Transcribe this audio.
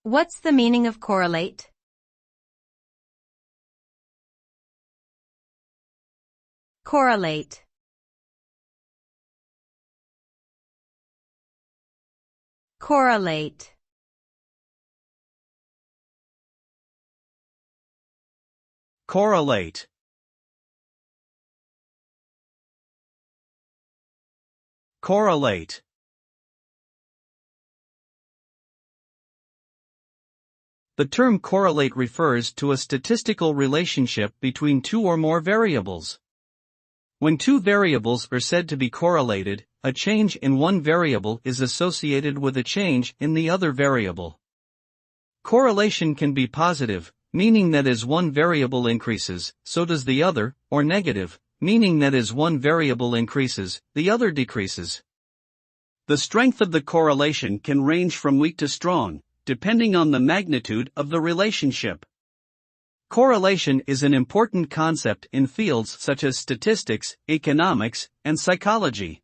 What's the meaning of correlate? Correlate. Correlate. Correlate. Correlate. The term correlate refers to a statistical relationship between two or more variables. When two variables are said to be correlated, a change in one variable is associated with a change in the other variable. Correlation can be positive, meaning that as one variable increases, so does the other, or negative, meaning that as one variable increases, the other decreases. The strength of the correlation can range from weak to strong, depending on the magnitude of the relationship. Correlation is an important concept in fields such as statistics, economics, and psychology.